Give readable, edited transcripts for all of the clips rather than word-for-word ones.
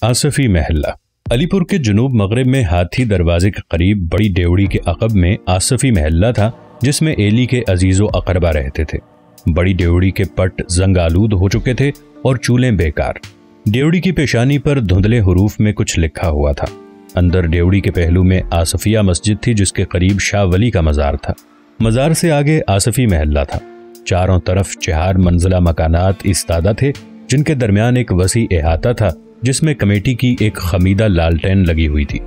आसफी महल्ला अलीपुर के जुनूब मगरब में हाथी दरवाजे के करीब बड़ी डेवड़ी के अकब में आसफी महल्ला था, जिसमें एली के अजीजो अकरबा रहते थे। बड़ी डेवड़ी के पट जंग आलूद हो चुके थे और चूल्हे बेकार। डेवड़ी की पेशानी पर धुंधले हुरूफ में कुछ लिखा हुआ था। अंदर डेवड़ी के पहलू में आसफिया मस्जिद थी, जिसके करीब शाह वली का मज़ार था। मज़ार से आगे आसफी महल्ला था। चारों तरफ 4 मंजिला मकानात इस्तादा थे, जिनके दरमियान एक वसी अहाता था, जिसमें कमेटी की एक खमीदा लालटेन लगी हुई थी।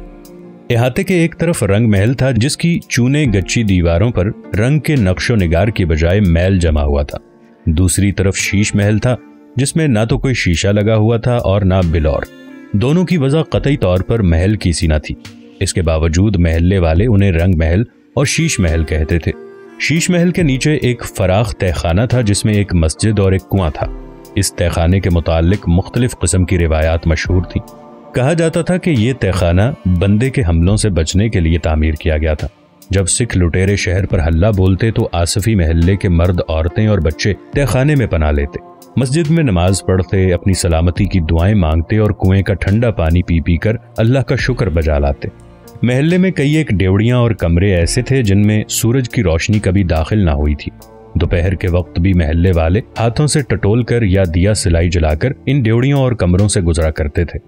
अहाते के एक तरफ रंग महल था, जिसकी चूने गच्ची दीवारों पर रंग के नक्शो निगार की बजाय मैल जमा हुआ था। दूसरी तरफ शीश महल था, जिसमें ना तो कोई शीशा लगा हुआ था और ना बिलौर। दोनों की वजह कतई तौर पर महल की सी न थी। इसके बावजूद महल्ले वाले उन्हें रंग महल और शीश महल कहते थे। शीश महल के नीचे एक फराख तहखाना था, जिसमें एक मस्जिद और एक कुआं था। इस तहखाने के मुतालिक मुख्तलिफ किस्म की रिवायात मशहूर थी। कहा जाता था कि ये तहखाना बंदे के हमलों से बचने के लिए तामीर किया गया था। जब सिख लुटेरे शहर पर हल्ला बोलते तो आसफी महल्ले के मर्द, औरतें और बच्चे तहखाने में पनाह लेते, मस्जिद में नमाज पढ़ते, अपनी सलामती की दुआएं मांगते और कुएं का ठंडा पानी पी पी कर अल्लाह का शुक्र बजा लाते। महल्ले में कई एक डेवड़ियां और कमरे ऐसे थे जिनमें सूरज की रोशनी कभी दाखिल ना हुई थी। दोपहर के वक्त भी महल्ले वाले हाथों से टटोल कर या दिया सिलाई जलाकर इन डेवड़ियों और कमरों से गुजरा करते थे।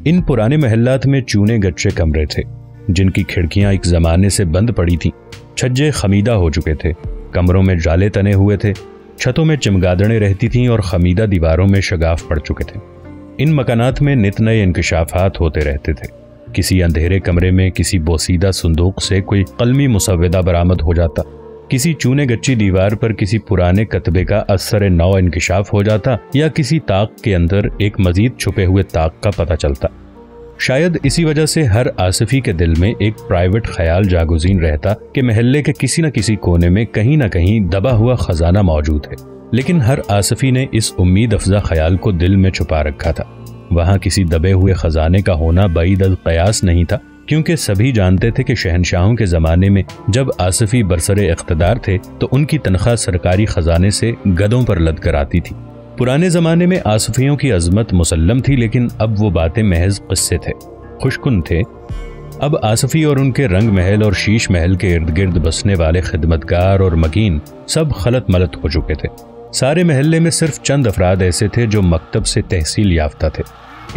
इन पुराने महल्लात में चूने गच्चे कमरे थे, जिनकी खिड़कियां एक जमाने से बंद पड़ी थीं। छज्जे खमीदा हो चुके थे, कमरों में जाले तने हुए थे, छतों में चमगादड़ें रहती थीं और खमीदा दीवारों में शगाफ पड़ चुके थे। इन मकानात में नित नए इंकशाफात होते रहते थे। किसी अंधेरे कमरे में किसी बोसीदा संदूक से कोई कलमी मुसव्वदा बरामद हो जाता, किसी चूने गच्ची दीवार पर किसी पुराने कतबे का असर नौ इंकशाफ हो जाता, या किसी ताक के अंदर एक मजीद छुपे हुए ताक का पता चलता। शायद इसी वजह से हर आसफी के दिल में एक प्राइवेट ख्याल जागुज़ीन रहता कि महल्ले के किसी न किसी कोने में कहीं न कहीं दबा हुआ खजाना मौजूद है। लेकिन हर आसफी ने इस उम्मीद अफजा ख्याल को दिल में छुपा रखा था। वहां किसी दबे हुए खजाने का होना बईद अल क़यास नहीं था, क्योंकि सभी जानते थे कि शहनशाहों के ज़माने में जब आसफी बरसरे इख्तदार थे तो उनकी तनख्वाह सरकारी खजाने से गदों पर लद कर आती थी। पुराने ज़माने में आसफियों की अजमत मुसल्लम थी, लेकिन अब वो बातें महज क़िस्से थे, खुशकुन थे। अब आसफी और उनके रंग महल और शीश महल के इर्द गिर्द बसने वाले खिदमतगार और मकीन सब खलत मलत हो चुके थे। सारे महल्ले में सिर्फ चंद अफराद ऐसे थे जो मकतब से तहसील याफ्ता थे।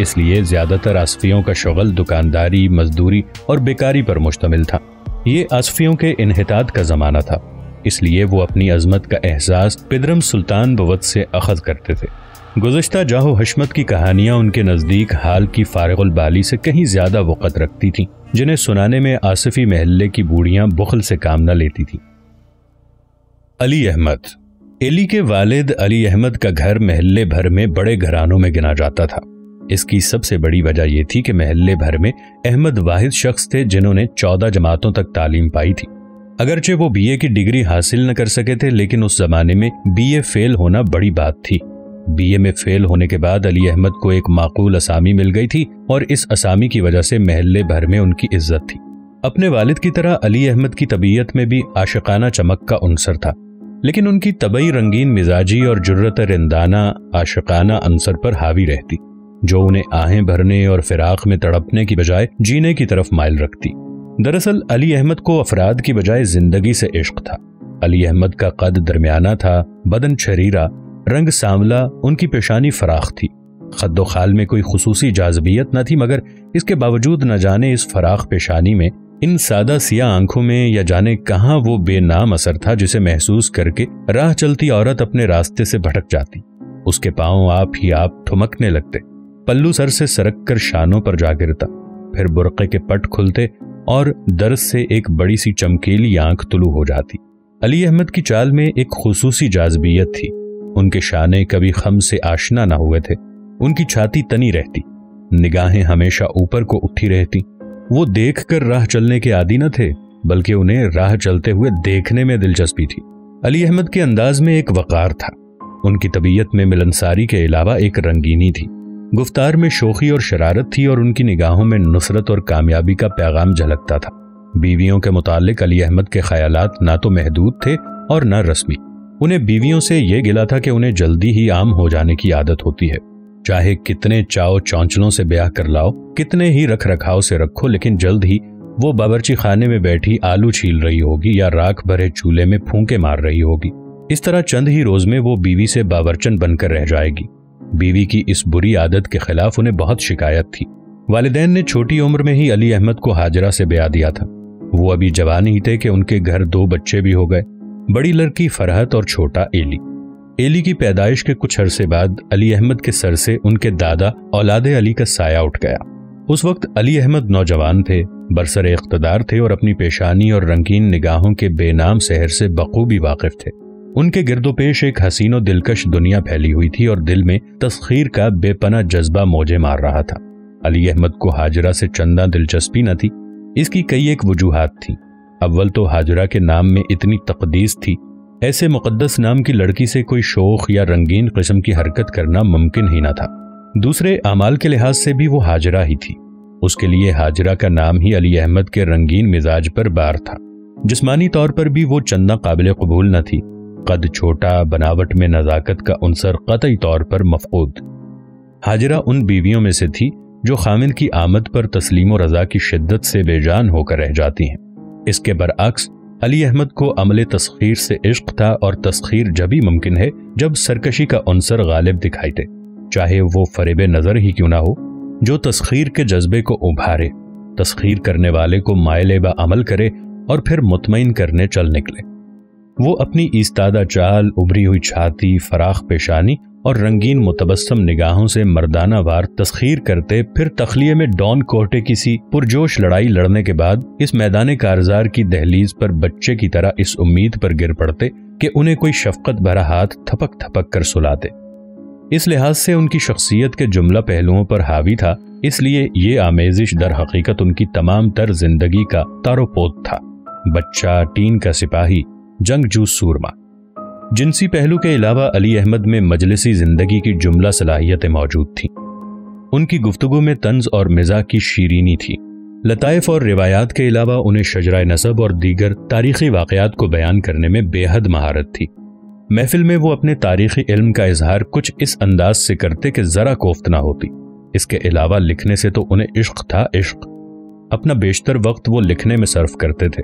इसलिए ज़्यादातर आसफियों का शुगल दुकानदारी, मजदूरी और बेकारी पर मुश्तमिल था। ये आसफियों के इन्हिताद का ज़माना था, इसलिए वो अपनी अजमत का एहसास पिदरम सुल्तान बवत से अखज़ करते थे। गुज़श्ता जाहो हशमत की कहानियाँ उनके नज़दीक हाल की फारिगुल बाली से कहीं ज़्यादा वक़्त रखती थीं, जिन्हें सुनाने में आसफी महल्ले की बूढ़ियाँ बुखल से काम न लेती थीं। अली अहमद एली के वालिद अली अहमद का घर महल्ले भर में बड़े घरानों में गिना जाता था। इसकी सबसे बड़ी वजह यह थी कि महल्ले भर में अहमद वाहिद शख्स थे जिन्होंने 14 जमातों तक तालीम पाई थी। अगरचे वो बीए की डिग्री हासिल न कर सके थे, लेकिन उस जमाने में बीए फेल होना बड़ी बात थी। बीए में फेल होने के बाद अली अहमद को एक माकूल असामी मिल गई थी और इस असामी की वजह से महल्ले भर में उनकी इज्जत थी। अपने वालिद की तरह अली अहमद की तबीयत में भी आशिकाना चमक का अंसर था, लेकिन उनकी तबई रंगीन मिजाजी और जुर्रत रिंदाना आशिकाना अंसर पर हावी रहती, जो उन्हें आहें भरने और फिराक में तड़पने की बजाय जीने की तरफ माइल रखती। दरअसल अली अहमद को अफराद की बजाय जिंदगी से इश्क था। अली अहमद का कद दरमियाना था, बदन शरीरा, रंग सांवला, उनकी पेशानी फराख थी। खद्दो खाल में कोई खुसूसी जाज़बियत न थी, मगर इसके बावजूद न जाने इस फराख पेशानी में, इन सादा सिया आंखों में या जाने कहां वो बेनाम असर था जिसे महसूस करके राह चलती औरत अपने रास्ते से भटक जाती। उसके पांव आप ही आप ठुमकने लगते, पल्लू सर से सरक कर शानों पर जा गिरता, फिर बुर्के के पट खुलते और दर्द से एक बड़ी सी चमकीली आंख तुलू हो जाती। अली अहमद की चाल में एक खुसूसी जाज़बियत थी। उनके शाने कभी खम से आशना न हुए थे। उनकी छाती तनी रहती, निगाहें हमेशा ऊपर को उठी रहती। वो देखकर राह चलने के आदी न थे, बल्कि उन्हें राह चलते हुए देखने में दिलचस्पी थी। अली अहमद के अंदाज में एक वकार था। उनकी तबीयत में मिलनसारी के अलावा एक रंगीनी थी। गुफ्तार में शोखी और शरारत थी और उनकी निगाहों में नुसरत और कामयाबी का पैगाम झलकता था। बीवियों के मुतालिक अली अहमद के ख्यालात ना तो महदूद थे और न रस्मी। उन्हें बीवियों से यह गिला था कि उन्हें जल्दी ही आम हो जाने की आदत होती है। چاہے کتنے چاؤ چونچلوں سے بیاہ کر لاؤ، کتنے ہی رکھ رکھاؤ سے رکھو، لیکن جلد ہی وہ باورچی خانے میں بیٹھی آلو چھیل رہی ہوگی یا راکھ بھرے چولہے میں پھونکے مار رہی ہوگی۔ اس طرح چند ہی روز میں وہ بیوی سے باورچن بن کر رہ جائے گی۔ بیوی کی اس بری عادت کے خلاف انہیں بہت شکایت تھی۔ والدین نے چھوٹی عمر میں ہی علی احمد کو ہاجرہ سے بیاہ دیا تھا۔ وہ ابھی جوان ہی تھے کہ ان کے گھر 2 بچے بھی ہو گئے، بڑی لڑکی فرحت اور چھوٹا ایلی۔ ایلی کی پیدائش کے کچھ عرصے بعد علی احمد کے سر سے ان کے دادا اولاد علی کا سایہ اٹھ گیا۔ اس وقت علی احمد نوجوان تھے، برسر اقتدار تھے اور اپنی پیشانی اور رنگین نگاہوں کے بے نام سحر سے بخوبی واقف تھے۔ ان کے گرد و پیش ایک حسین و دلکش دنیا پھیلی ہوئی تھی اور دل میں تسخیر کا بے پناہ جذبہ موجے مار رہا تھا۔ علی احمد کو ہاجرہ سے چندہ دلچسپی نہ تھی۔ اس کی کئی ایک وجوہات تھیں۔ اول تو ہاجرہ کے نام میں اتنی تقدیس تھی، ایسے مقدس نام کی لڑکی سے کوئی شوخ یا رنگین قسم کی حرکت کرنا ممکن ہی نہ تھا۔ دوسرے اعمال کے لحاظ سے بھی وہ ہاجرہ ہی تھی۔ اس کے لیے ہاجرہ کا نام ہی علی احمد کے رنگین مزاج پر بار تھا۔ جسمانی طور پر بھی وہ چندہ قابل قبول نہ تھی، قد چھوٹا، بناوٹ میں نزاکت کا عنصر قطعی طور پر مفقود۔ ہاجرہ ان بیویوں میں سے تھی جو خامن کی آمد پر تسلیم و رضا کی شدت سے بے جان ہو کر رہ جاتی ہیں۔ اس کے برعکس علی احمد کو عمل تسخیر سے عشق تھا، اور تسخیر جبھی ممکن ہے جب سرکشی کا عنصر غالب دکھائی دے، چاہے وہ فریب نظر ہی کیوں نہ ہو، جو تسخیر کے جذبے کو ابھارے، تسخیر کرنے والے کو مائل با عمل کرے اور پھر مطمئن کرنے چل نکلے۔ وہ اپنی ایستادہ چال، ابھری ہوئی چھاتی، فراخ پیشانی اور رنگین متبسم نگاہوں سے مردانہ وار تسخیر کرتے، پھر تخلیے میں ڈان کوہٹے کی سی پرجوش لڑائی لڑنے کے بعد اس میدان کارزار کی دہلیز پر بچے کی طرح اس امید پر گر پڑتے کہ انہیں کوئی شفقت بھرا ہاتھ تھپک تھپک کر سلاتے۔ اس لحاظ سے ان کی شخصیت کے جملہ پہلوؤں پر حاوی تھا، اس لیے یہ آمیزش در حقیقت ان کی تمام تر زندگی کا تارو پود تھا۔ بچہ، ٹین کا سپاہی، جنگجو سورما۔ جنسی پہلو کے علاوہ علی احمد میں مجلسی زندگی کی جملہ صلاحیتیں موجود تھیں۔ ان کی گفتگو میں طنز اور مزاح کی شیرینی تھی۔ لطائف اور روایات کے علاوہ انہیں شجرہ نسب اور دیگر تاریخی واقعات کو بیان کرنے میں بے حد مہارت تھی۔ محفل میں وہ اپنے تاریخی علم کا اظہار کچھ اس انداز سے کرتے کہ ذرا کوفت نہ ہوتی۔ اس کے علاوہ لکھنے سے تو انہیں عشق تھا، عشق۔ اپنا بیشتر وقت وہ لکھنے میں صرف کرتے تھے۔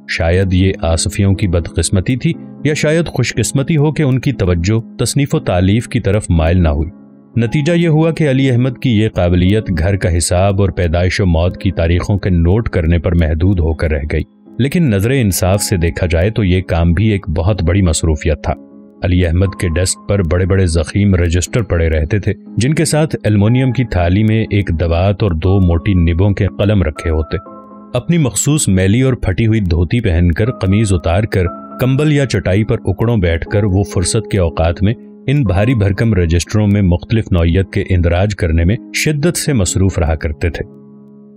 شاید یہ آصفیوں کی بدقسمتی تھی، یا شاید خوش قسمتی ہو کہ ان کی توجہ تصنیف و تالیف کی طرف مائل نہ ہوئی۔ نتیجہ یہ ہوا کہ علی احمد کی یہ قابلیت گھر کا حساب اور پیدائش و موت کی تاریخوں کے نوٹ کرنے پر محدود ہو کر رہ گئی، لیکن نظر انصاف سے دیکھا جائے تو یہ کام بھی ایک بہت بڑی مصروفیت تھا۔ علی احمد کے ڈیسک پر بڑے بڑے ضخیم رجسٹر پڑے رہتے تھے، جن کے ساتھ ایلومینیم کی تھالی میں ایک دوات اور 2 موٹی نبوں کے قلم رکھے ہوتے۔ اپنی مخصوص میلی اور پھٹی ہوئی دھوتی پہن کر، قمیض اتار کر، کمبل یا چٹائی پر اکڑوں بیٹھ کر وہ فرصت کے اوقات میں ان بھاری بھرکم رجسٹروں میں مختلف نوعیت کے اندراج کرنے میں شدت سے مصروف رہا کرتے تھے۔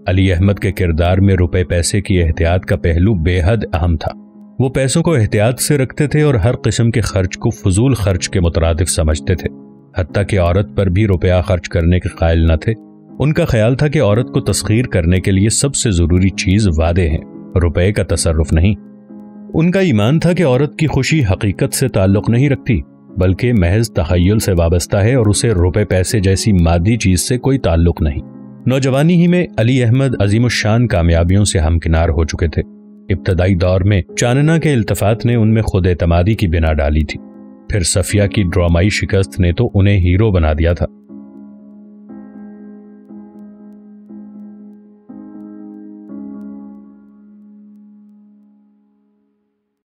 علی احمد کے کردار میں روپے پیسے کی احتیاط کا پہلو بے حد اہم تھا۔ وہ پیسوں کو احتیاط سے رکھتے تھے اور ہر قسم کے خرچ کو فضول خرچ کے مترادف سمجھتے تھے، حتیٰ کہ عورت پر بھی روپیہ خرچ کرنے کے قائل نہ تھے۔ ان کا خیال تھا کہ عورت کو تسخیر کرنے کے لیے سب سے ضروری چیز وعدے ہیں، روپے کا تصرف نہیں۔ ان کا ایمان تھا کہ عورت کی خوشی حقیقت سے تعلق نہیں رکھتی، بلکہ محض تخیل سے وابستہ ہے، اور اسے روپے پیسے جیسی مادی چیز سے کوئی تعلق نہیں۔ نوجوانی ہی میں علی احمد عظیم الشان کامیابیوں سے ہمکنار ہو چکے تھے۔ ابتدائی دور میں چاننا کے التفات نے ان میں خود اعتمادی کی بنا ڈالی تھی، پھر صفیہ کی ڈرامائی شکست نے تو انہیں ہیرو بنا دیا تھا۔